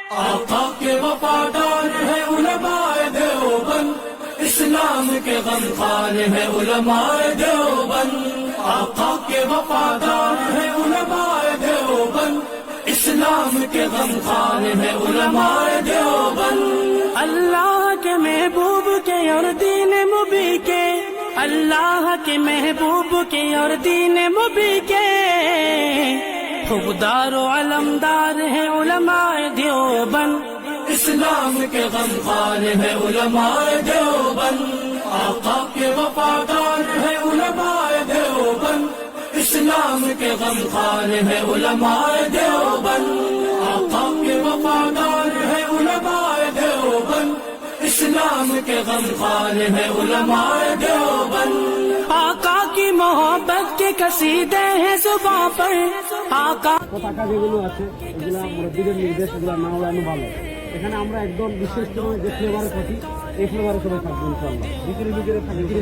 आका के वफादार है उलमाए देवबंद, इस्लाम के गमखार है उलमाए देवबंद। आका के वफादार है उलमाए देवबंद, इस्लाम के गमखार है उलमाए देवबंद। अल्लाह के महबूब के और दीन मुबी के, अल्लाह के महबूब के और दीन मुबी के खुबदार व अलमदार है उलमाए देवबंद, इस्लाम के गमखार है उलमाए देवबंद। आका के वफादार है उलमाए देवबंद, इस्लाम के गमखार है उलमाए देवबंद। आका के वफादार है उलमाए देवबंद, इस्लाम के गमखार है उलमाए देवबंद। आका की मोहब्बत के कसीदे हैं जुबां पर, आका পতাকা যেগুলো আছে এগুলা মুরব্বীদের নির্দেশ, এগুলো না ওড়ানো ভালো। এখানে আমরা একদম বিশেষ করে যে ফ্লেভারের থাকি এই ফ্লেভারে সবাই থাকবো ইনশাআল্লাহ। বিকেলে থাকবে।